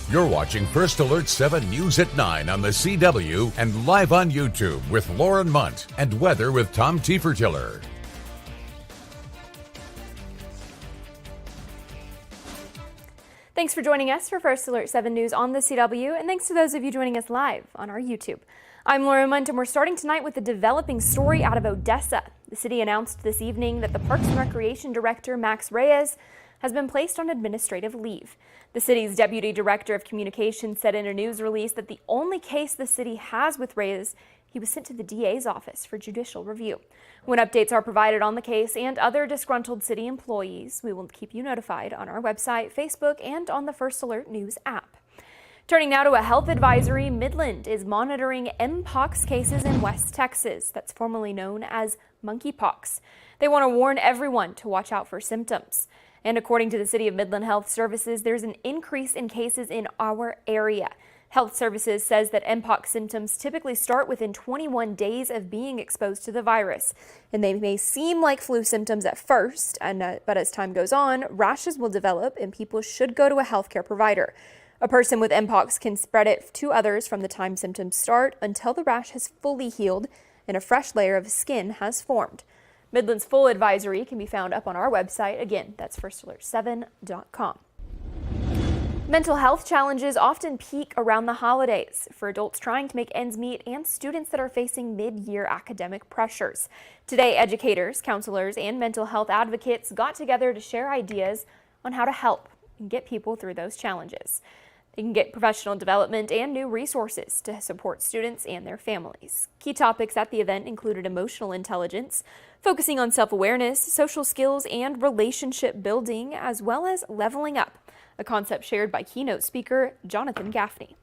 You're watching First Alert 7 News at 9 on the CW and live on YouTube with Lauren Munt and weather with Tom Tiefertiller. Thanks for joining us for First Alert 7 News on the CW, and thanks to those of you joining us live on our YouTube. I'm Lauren Munt, and we're starting tonight with a developing story out of Odessa. The city announced this evening that the Parks and Recreation Director, Max Reyes, has been placed on administrative leave. The city's Deputy Director of Communications said in a news release that the only case the city has with Reyes, he was sent to the DA's office for judicial review. When updates are provided on the case and other disgruntled city employees, we will keep you notified on our website, Facebook, and on the First Alert News app. Turning now to a health advisory, Midland is monitoring Mpox cases in West Texas, that's formerly known as monkeypox. They want to warn everyone to watch out for symptoms. And according to the City of Midland Health Services, there's an increase in cases in our area. Health Services says that Mpox symptoms typically start within 21 days of being exposed to the virus. And they may seem like flu symptoms at first, but as time goes on, rashes will develop and people should go to a healthcare provider. A person with Mpox can spread it to others from the time symptoms start until the rash has fully healed and a fresh layer of skin has formed. Midland's full advisory can be found up on our website. Again, that's firstalert7.com. Mental health challenges often peak around the holidays for adults trying to make ends meet and students that are facing mid-year academic pressures. Today, educators, counselors, and mental health advocates got together to share ideas on how to help and get people through those challenges. They can get professional development and new resources to support students and their families. Key topics at the event included emotional intelligence, focusing on self-awareness, social skills, and relationship building, as well as leveling up, a concept shared by keynote speaker Jonathan Gaffney.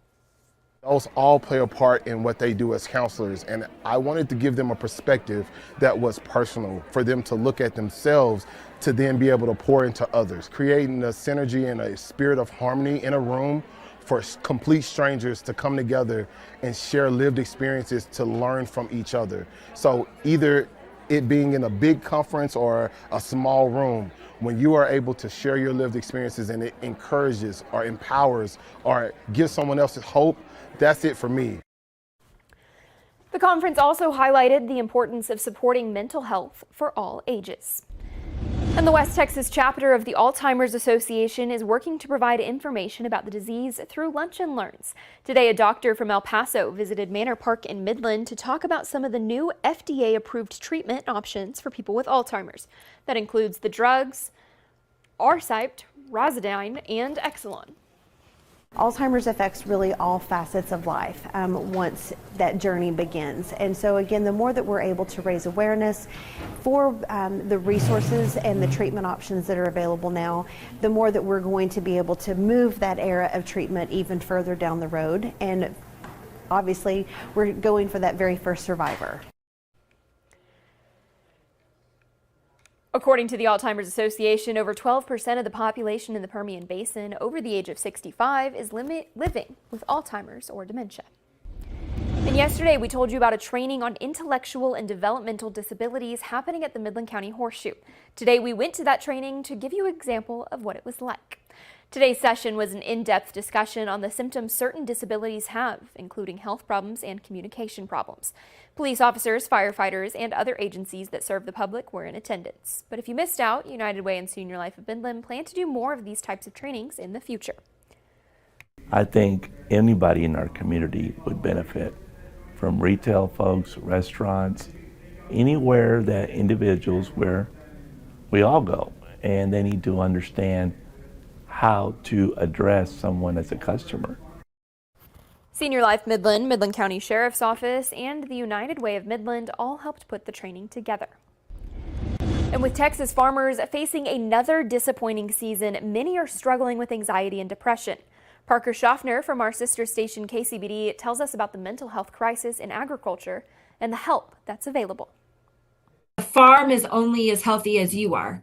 Those all play a part in what they do as counselors, and I wanted to give them a perspective that was personal, for them to look at themselves to then be able to pour into others, creating a synergy and a spirit of harmony in a room for complete strangers to come together and share lived experiences to learn from each other. So either it being in a big conference or a small room, when you are able to share your lived experiences and it encourages or empowers or gives someone else hope, that's it for me. The conference also highlighted the importance of supporting mental health for all ages. And the West Texas chapter of the Alzheimer's Association is working to provide information about the disease through Lunch and Learns. Today, a doctor from El Paso visited Manor Park in Midland to talk about some of the new FDA-approved treatment options for people with Alzheimer's. That includes the drugs Arcyte, Razidine, and Exelon. Alzheimer's affects really all facets of life once that journey begins. And so again, the more that we're able to raise awareness for the resources and the treatment options that are available now, the more that we're going to be able to move that era of treatment even further down the road. And obviously, we're going for that very first survivor. According to the Alzheimer's Association, over 12% of the population in the Permian Basin over the age of 65 is living with Alzheimer's or dementia. And yesterday, we told you about a training on intellectual and developmental disabilities happening at the Midland County Horseshoe. Today, we went to that training to give you an example of what it was like. Today's session was an in-depth discussion on the symptoms certain disabilities have, including health problems and communication problems. Police officers, firefighters, and other agencies that serve the public were in attendance. But if you missed out, United Way and Senior Life of Midland plan to do more of these types of trainings in the future. I think anybody in our community would benefit from retail folks, restaurants, anywhere that individuals where we all go, and they need to understand how to address someone as a customer. Senior Life Midland, Midland County Sheriff's Office, and the United Way of Midland all helped put the training together. And with Texas farmers facing another disappointing season, many are struggling with anxiety and depression. Parker Schaffner from our sister station KCBD tells us about the mental health crisis in agriculture and the help that's available. A farm is only as healthy as you are.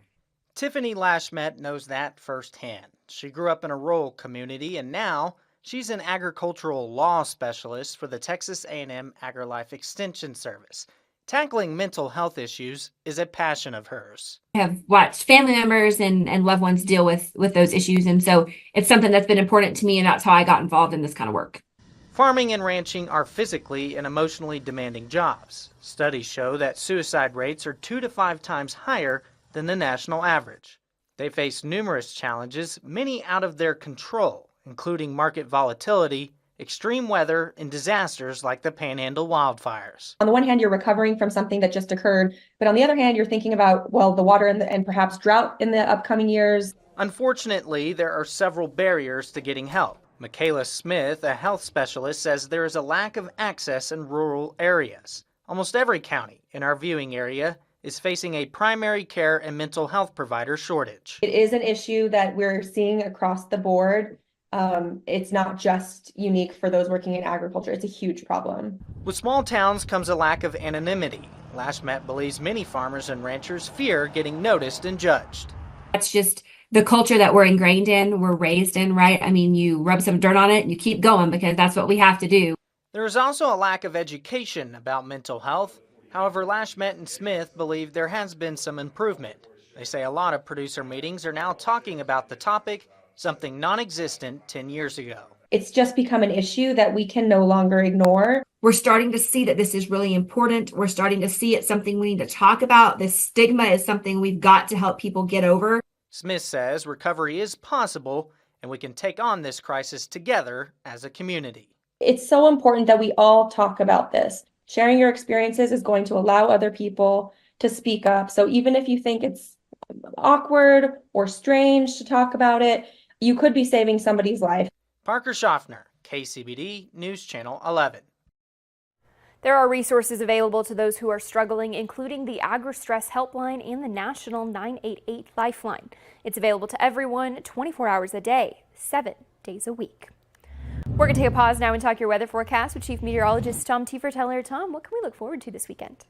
Tiffany Lashmet knows that firsthand. She grew up in a rural community, and now she's an agricultural law specialist for the Texas A&M AgriLife Extension Service. Tackling mental health issues is a passion of hers. I have watched family members and loved ones deal with those issues. And so it's something that's been important to me, and that's how I got involved in this kind of work. Farming and ranching are physically and emotionally demanding jobs. Studies show that suicide rates are 2 to 5 times higher than the national average. They face numerous challenges, many out of their control, including market volatility, extreme weather, and disasters like the Panhandle wildfires. On the one hand, you're recovering from something that just occurred, but on the other hand, you're thinking about, well, the water and perhaps drought in the upcoming years. Unfortunately, there are several barriers to getting help. Michaela Smith, a health specialist, says there is a lack of access in rural areas. Almost every county in our viewing area is facing a primary care and mental health provider shortage. It is an issue that we're seeing across the board. It's not just unique for those working in agriculture. It's a huge problem. With small towns comes a lack of anonymity. Lashmet believes many farmers and ranchers fear getting noticed and judged. That's just the culture that we're ingrained in, we're raised in, right? I mean, you rub some dirt on it and you keep going because that's what we have to do. There is also a lack of education about mental health. However, Lashmet and Smith believe there has been some improvement. They say a lot of producer meetings are now talking about the topic, something non-existent 10 years ago. It's just become an issue that we can no longer ignore. We're starting to see that this is really important. We're starting to see it's something we need to talk about. This stigma is something we've got to help people get over. Smith says recovery is possible and we can take on this crisis together as a community. It's so important that we all talk about this. Sharing your experiences is going to allow other people to speak up. So even if you think it's awkward or strange to talk about it, you could be saving somebody's life. Parker Schaffner, KCBD News Channel 11. There are resources available to those who are struggling, including the AgriStress Helpline and the National 988 Lifeline. It's available to everyone 24 hours a day, 7 days a week. We're going to take a pause now and talk your weather forecast with Chief Meteorologist Tom Teefer-Teller. Tom, what can we look forward to this weekend?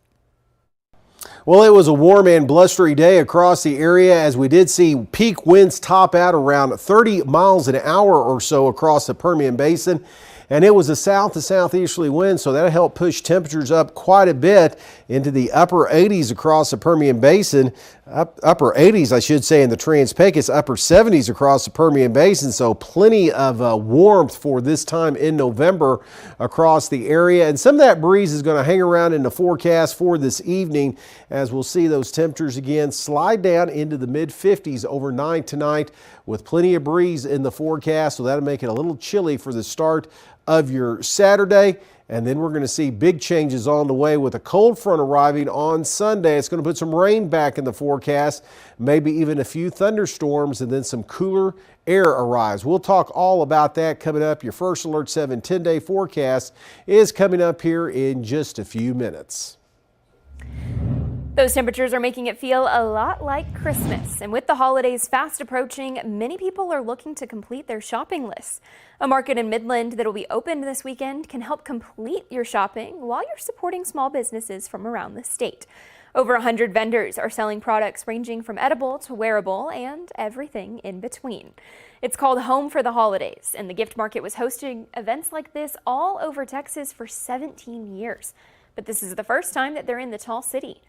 Well, it was a warm and blustery day across the area as we did see peak winds top out around 30 miles an hour or so across the Permian Basin. And it was a south to southeasterly wind, so that helped push temperatures up quite a bit into the upper 80s across the Permian Basin. Upper 80s, I should say, in the Trans-Pecos, upper 70s across the Permian Basin. So plenty of warmth for this time in November across the area. And some of that breeze is going to hang around in the forecast for this evening as we'll see those temperatures again slide down into the mid-50s overnight tonight with plenty of breeze in the forecast. So that'll make it a little chilly for the start of your Saturday. And then we're going to see big changes on the way with a cold front arriving on Sunday. It's going to put some rain back in the forecast, maybe even a few thunderstorms, and then some cooler air arrives. We'll talk all about that coming up. Your First Alert 7 10-day forecast is coming up here in just a few minutes. Those temperatures are making it feel a lot like Christmas, and with the holidays fast approaching, many people are looking to complete their shopping lists. A market in Midland that will be opened this weekend can help complete your shopping while you're supporting small businesses from around the state. Over 100 vendors are selling products ranging from edible to wearable and everything in between. It's called Home for the Holidays, and the gift market was hosting events like this all over Texas for 17 years. But this is the first time that they're in the Tall City.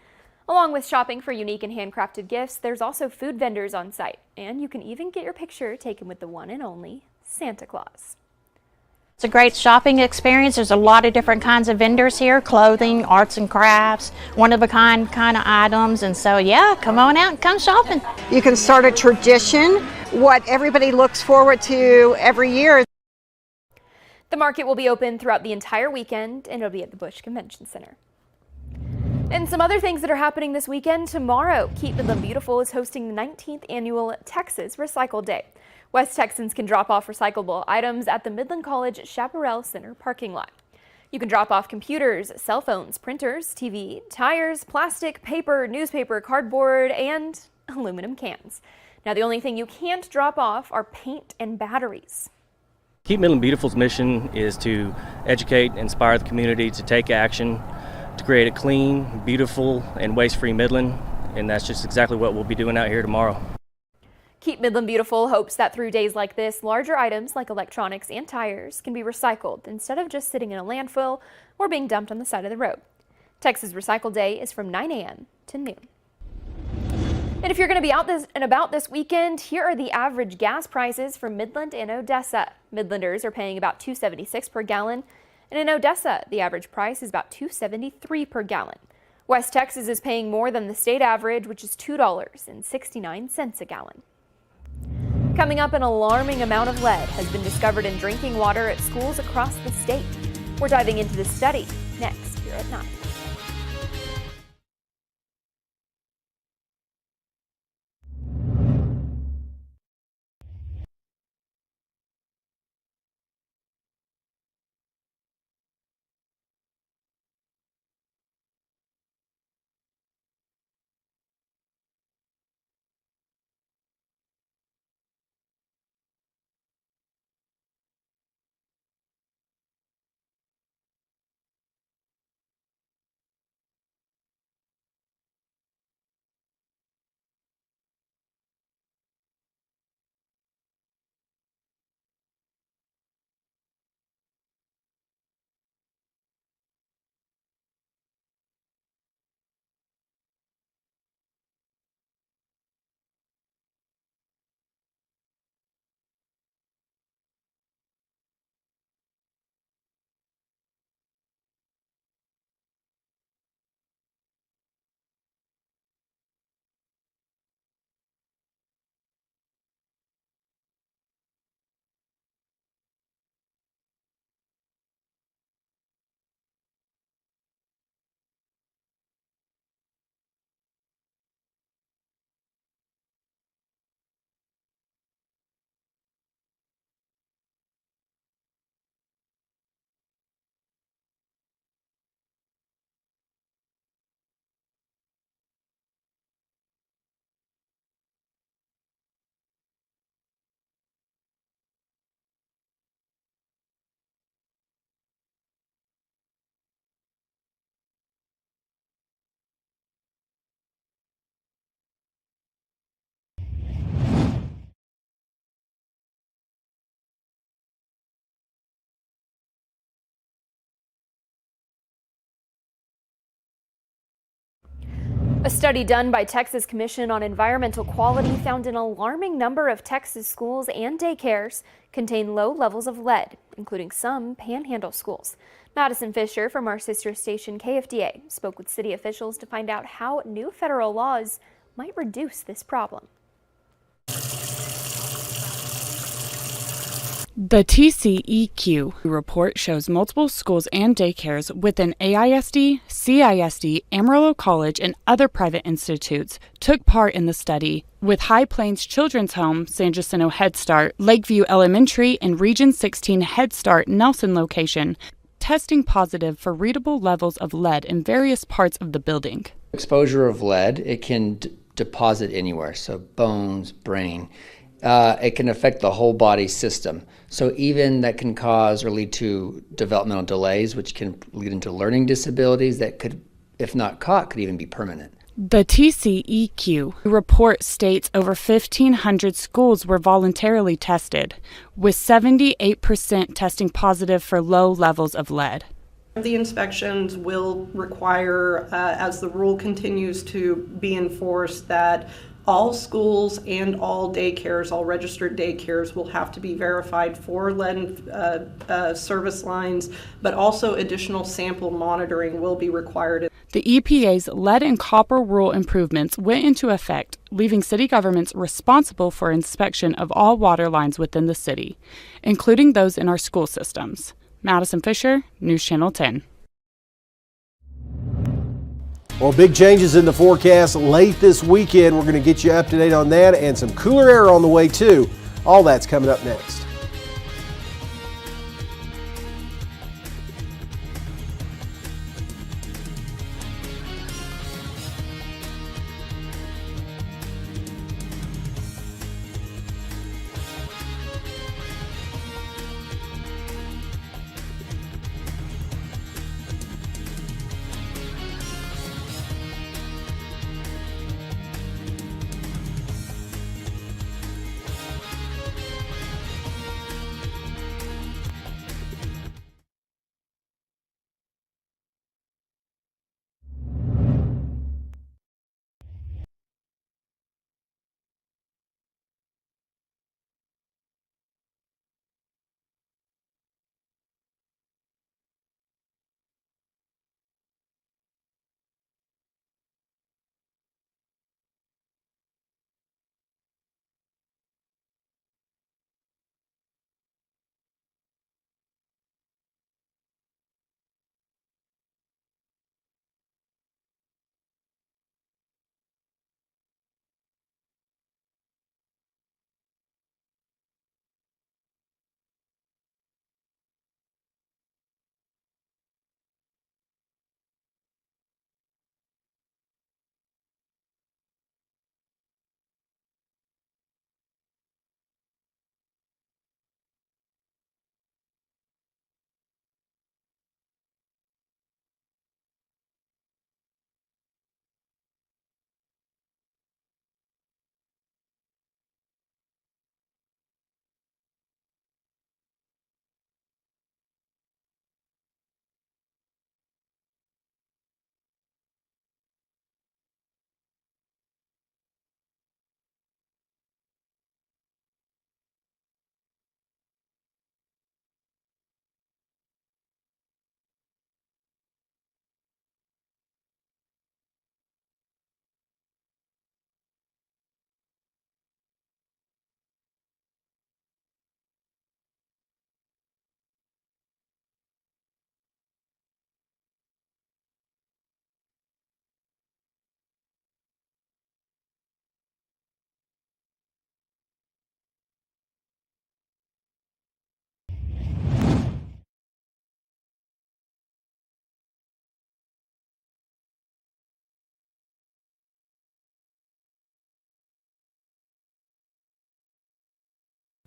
Along with shopping for unique and handcrafted gifts, there's also food vendors on site, and you can even get your picture taken with the one and only Santa Claus. It's a great shopping experience. There's a lot of different kinds of vendors here, clothing, arts and crafts, one-of-a-kind kind of items, and so yeah, come on out and come shopping. You can start a tradition, what everybody looks forward to every year. The market will be open throughout the entire weekend, and it'll be at the Busch Convention Center. And some other things that are happening this weekend. Tomorrow, Keep Midland Beautiful is hosting the 19th annual Texas Recycle Day. West Texans can drop off recyclable items at the Midland College Chaparral Center parking lot. You can drop off computers, cell phones, printers, TV, tires, plastic, paper, newspaper, cardboard, and aluminum cans. Now, the only thing you can't drop off are paint and batteries. Keep Midland Beautiful's mission is to educate and inspire the community to take action to create a clean, beautiful, and waste-free Midland, and that's just exactly what we'll be doing out here tomorrow. Keep Midland Beautiful hopes that through days like this, larger items like electronics and tires can be recycled instead of just sitting in a landfill or being dumped on the side of the road. Texas Recycle Day is from 9 a.m. to noon. And if you're going to be out and about this weekend, here are the average gas prices for Midland and Odessa. Midlanders are paying about $2.76 per gallon, and in Odessa, the average price is about $2.73 per gallon. West Texas is paying more than the state average, which is $2.69 a gallon. Coming up, an alarming amount of lead has been discovered in drinking water at schools across the state. We're diving into this study next here at 9. A study done by Texas Commission on Environmental Quality found an alarming number of Texas schools and daycares contain low levels of lead, including some panhandle schools. Madison Fisher from our sister station KFDA spoke with city officials to find out how new federal laws might reduce this problem. The TCEQ report shows multiple schools and daycares within AISD, CISD, Amarillo College, and other private institutes took part in the study, with High Plains Children's Home, San Jacinto Head Start, Lakeview Elementary, and Region 16 Head Start Nelson location, testing positive for readable levels of lead in various parts of the building. Exposure of lead, it can deposit anywhere, so bones, brain. It can affect the whole body system. So even that can cause or lead to developmental delays, which can lead into learning disabilities that could, if not caught, could even be permanent. The TCEQ report states over 1,500 schools were voluntarily tested, with 78% testing positive for low levels of lead. The inspections will require, as the rule continues to be enforced, that all schools and all daycares, all registered daycares, will have to be verified for lead service lines, but also additional sample monitoring will be required. The EPA's lead and copper rule improvements went into effect, leaving city governments responsible for inspection of all water lines within the city, including those in our school systems. Madison Fisher, News Channel 10. Well, big changes in the forecast late this weekend. We're going to get you up to date on that and some cooler air on the way too. All that's coming up next.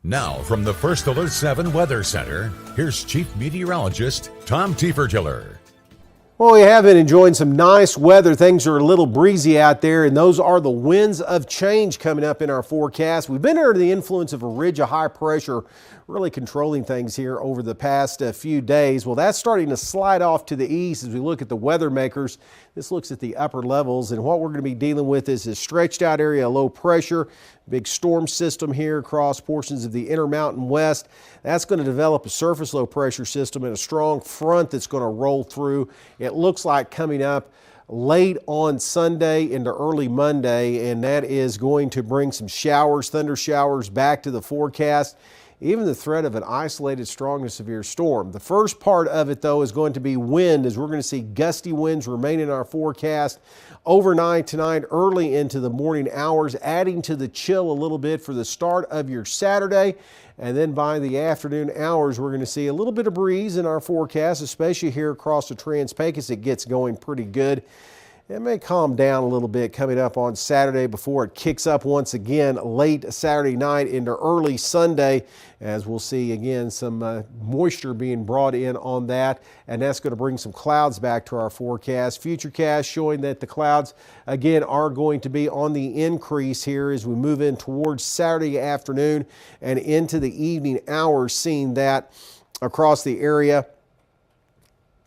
Now, from the First Alert 7 Weather Center, here's Chief Meteorologist Tom Tiefertiller. Well, we have been enjoying some nice weather. Things are a little breezy out there, and those are the winds of change coming up in our forecast. We've been under the influence of a ridge of high pressure really controlling things here over the past few days. Well, that's starting to slide off to the east as we look at the weather makers. This looks at the upper levels, and what we're going to be dealing with is a stretched out area of low pressure, big storm system here across portions of the Intermountain West. That's going to develop a surface low pressure system and a strong front that's going to roll through. It looks like coming up late on Sunday into early Monday, and that is going to bring some showers, thunder showers back to the forecast. Even the threat of an isolated strong to severe storm. The first part of it, though, is going to be wind, as we're going to see gusty winds remain in our forecast overnight tonight, early into the morning hours, adding to the chill a little bit for the start of your Saturday. And then by the afternoon hours, we're going to see a little bit of breeze in our forecast, especially here across the Trans-Pecos. It gets going pretty good. It may calm down a little bit coming up on Saturday before it kicks up once again late Saturday night into early Sunday, as we'll see again some moisture being brought in on that, and that's going to bring some clouds back to our forecast. Futurecast showing that the clouds again are going to be on the increase here as we move in towards Saturday afternoon and into the evening hours, seeing that across the area.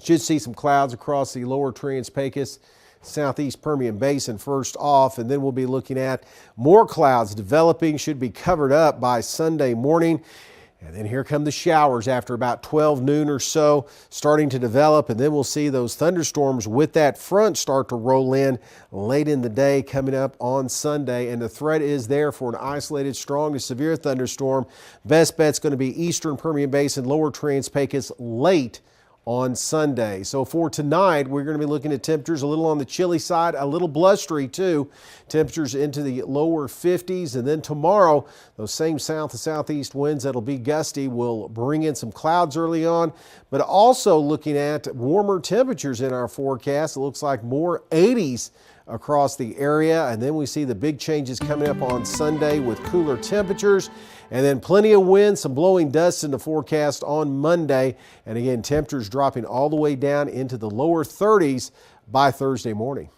Should see some clouds across the lower Trans-Pecos, southeast Permian Basin first off, and then we'll be looking at more clouds developing, should be covered up by Sunday morning. And then here come the showers after about 12 noon or so, starting to develop, and then we'll see those thunderstorms with that front start to roll in late in the day coming up on Sunday. And the threat is there for an isolated strong to severe thunderstorm. Best bet's going to be eastern Permian Basin, lower Trans-Pecos late on Sunday. So for tonight, we're going to be looking at temperatures a little on the chilly side, a little blustery too. Temperatures into the lower 50s. And then tomorrow, those same south to southeast winds that'll be gusty will bring in some clouds early on, but also looking at warmer temperatures in our forecast. It looks like more 80s across the area, and then we see the big changes coming up on Sunday with cooler temperatures, and then plenty of wind, some blowing dust in the forecast on Monday, and again temperatures dropping all the way down into the lower 30s by Thursday morning.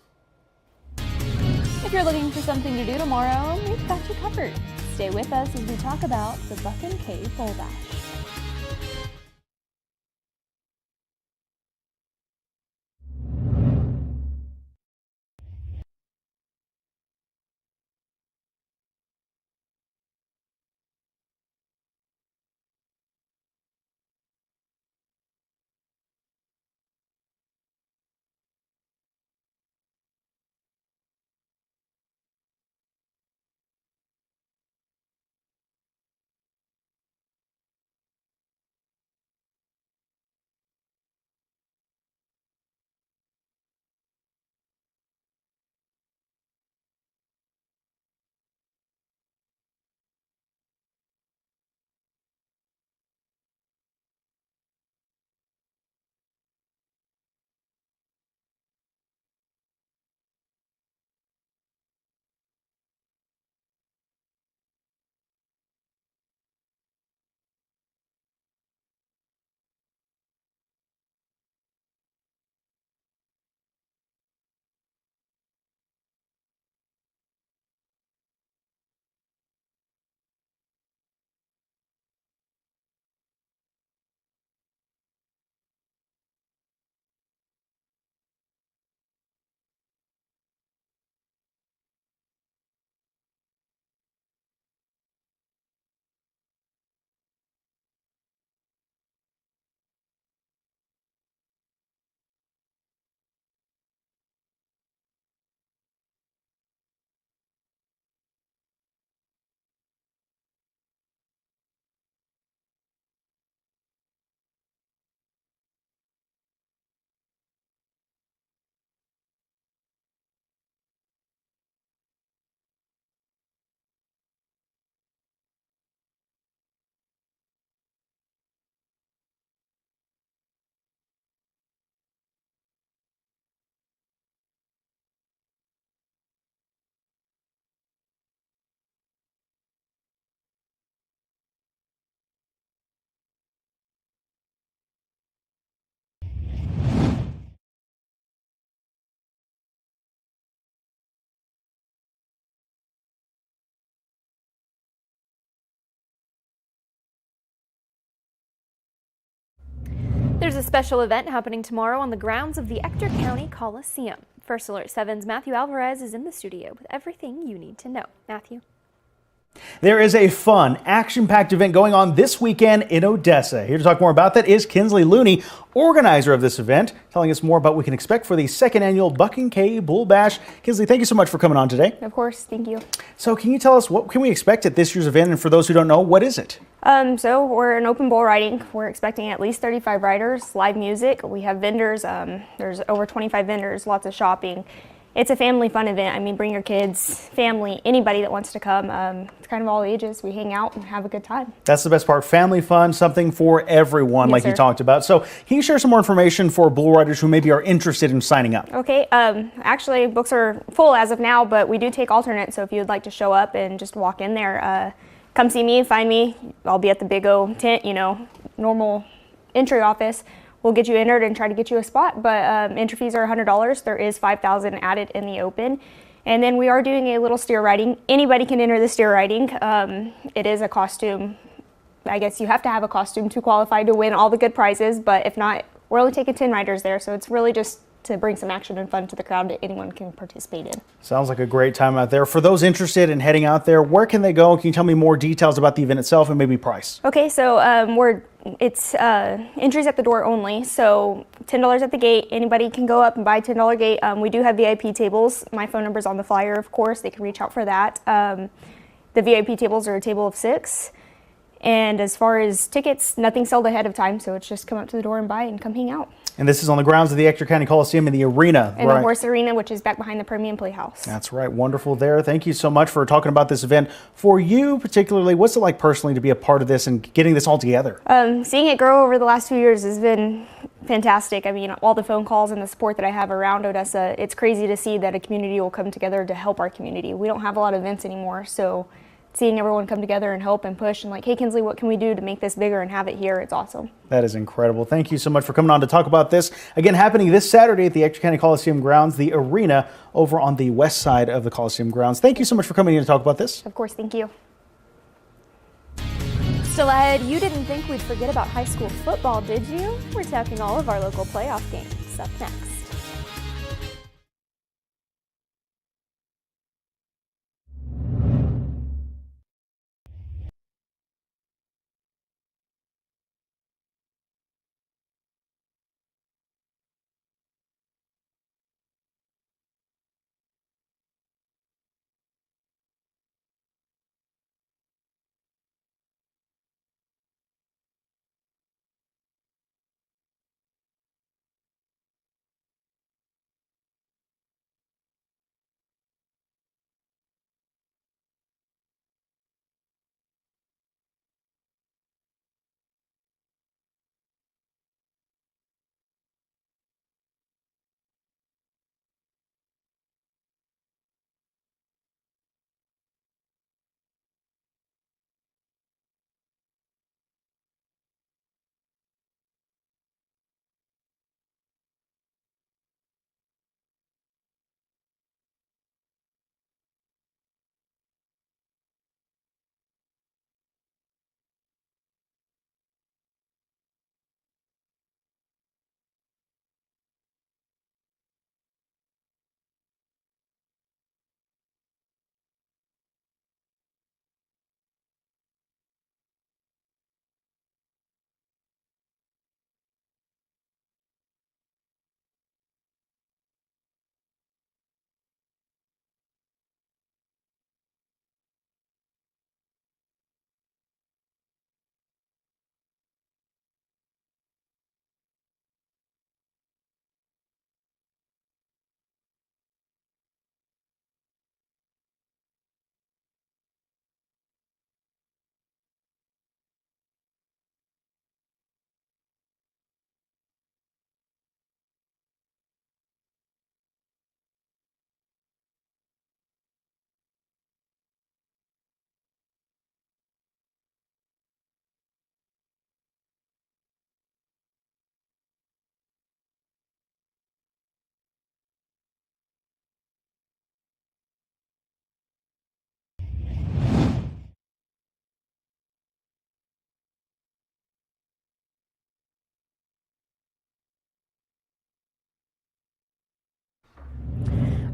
If you're looking for something to do tomorrow, we've got you covered. Stay with us as we talk about the Buchan Cave Pole Dash. There's a special event happening tomorrow on the grounds of the Ector County Coliseum. First Alert 7's Matthew Alvarez is in the studio with everything you need to know. Matthew. There is a fun, action-packed event going on this weekend in Odessa. Here to talk more about that is Kinsley Looney, organizer of this event, telling us more about what we can expect for the second annual Buck and K Bull Bash. Kinsley, thank you so much for coming on today. Of course, thank you. So can you tell us what can we expect at this year's event? And for those who don't know, what is it? So we're an open bull riding. We're expecting at least 35 riders, live music. We have vendors. There's over 25 vendors, lots of shopping. It's a family fun event. I mean, bring your kids, family, anybody that wants to come. It's kind of all ages. We hang out and have a good time. That's the best part. Family fun, something for everyone, Yes, like sir. you talked about. So can you share some more information for bull riders who maybe are interested in signing up? Okay, actually books are full as of now, but we do take alternates. So if you'd like to show up and just walk in there, come see me, find me. I'll be at the Big O tent, normal entry office. We'll get you entered and try to get you a spot, but entry fees are $100. There is $5,000 added in the open. And then we are doing a little steer riding. Anybody can enter the steer riding. It is a costume. I guess you have to have a costume to qualify to win all the good prizes, but if not, we're only taking 10 riders there, so it's really just to bring some action and fun to the crowd that anyone can participate in. Sounds like a great time out there. For those interested in heading out there, where can they go? Can you tell me more details about the event itself and maybe price? Okay, so it's entries at the door only, so $10 at the gate. Anybody can go up and buy $10 gate. We do have VIP tables. My phone number's on the flyer, of course. They can reach out for that. The VIP tables are a table of 6. And as far as tickets, nothing's sold ahead of time, so it's just come up to the door and buy and come hang out. And this is on the grounds of the Ector County Coliseum in the arena. And the horse arena, which is back behind the Permian Playhouse. That's right. Wonderful there. Thank you so much for talking about this event. For you particularly, what's it like personally to be a part of this and getting this all together? Seeing it grow over the last 2 years has been fantastic. I mean, all the phone calls and the support that I have around Odessa, it's crazy to see that a community will come together to help our community. We don't have a lot of events anymore, so seeing everyone come together and help and push and like, hey, Kinsley, what can we do to make this bigger and have it here? It's awesome. That is incredible. Thank you so much for coming on to talk about this. Again, happening this Saturday at the Ector County Coliseum grounds, the arena over on the west side of the Coliseum grounds. Thank you so much for coming in to talk about this. Of course, thank you. Still ahead, you didn't think we'd forget about high school football, did you? We're tapping all of our local playoff games up next.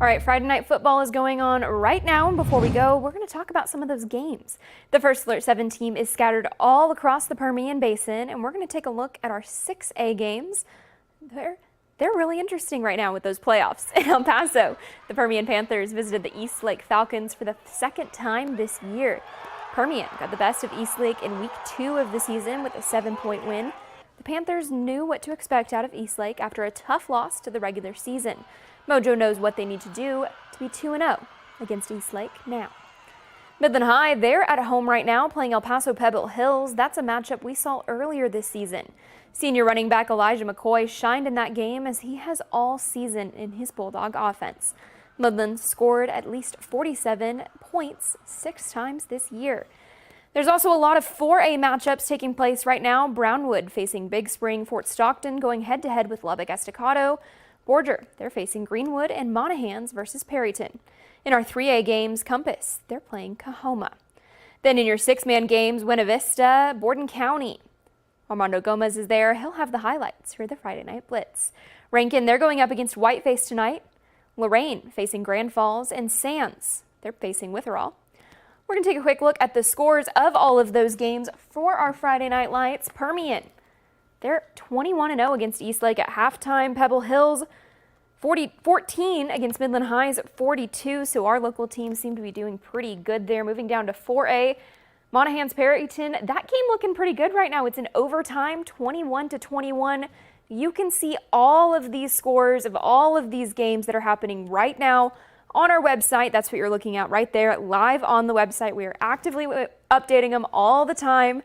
All right, Friday Night Football is going on right now. And before we go, we're going to talk about some of those games. The First Alert 7 team is scattered all across the Permian Basin, and we're going to take a look at our 6A games. They're really interesting right now with those playoffs. In El Paso, the Permian Panthers visited the Eastlake Falcons for the second time this year. Permian got the best of Eastlake in week 2 of the season with a 7-point win. The Panthers knew what to expect out of Eastlake after a tough loss to the regular season. Mojo knows what they need to do to be 2-0 against Eastlake now. Midland High, they're at home right now playing El Paso Pebble Hills. That's a matchup we saw earlier this season. Senior running back Elijah McCoy shined in that game as he has all season in his Bulldog offense. Midland scored at least 47 points 6 times this year. There's also a lot of 4A matchups taking place right now. Brownwood facing Big Spring, Fort Stockton going head-to-head with Lubbock Estacado. Borger, they're facing Greenwood, and Monahans versus Perryton. In our 3A games, Compass, they're playing Cahoma. Then in your 6-man games, Buena Vista, Borden County. Armando Gomez is there. He'll have the highlights for the Friday Night Blitz. Rankin, they're going up against Whiteface tonight. Lorraine facing Grand Falls, and Sands, they're facing Witherall. We're going to take a quick look at the scores of all of those games for our Friday Night Lights. Permian, they're 21-0 against Eastlake at halftime. Pebble Hills, 14 against Midland High's 42. So our local teams seem to be doing pretty good there. Moving down to 4A, Monahans Perryton. That game looking pretty good right now. It's in overtime, 21-21. You can see all of these scores of all of these games that are happening right now on our website. That's what you're looking at right there, live on the website. We are actively updating them all the time.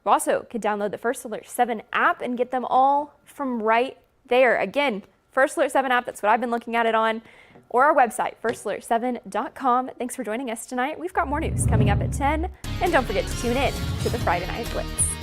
You also could download the First Alert 7 app and get them all from right there. Again, First Alert 7 app, that's what I've been looking at it on, or our website, firstalert7.com. Thanks for joining us tonight. We've got more news coming up at 10, and don't forget to tune in to the Friday Night Blitz.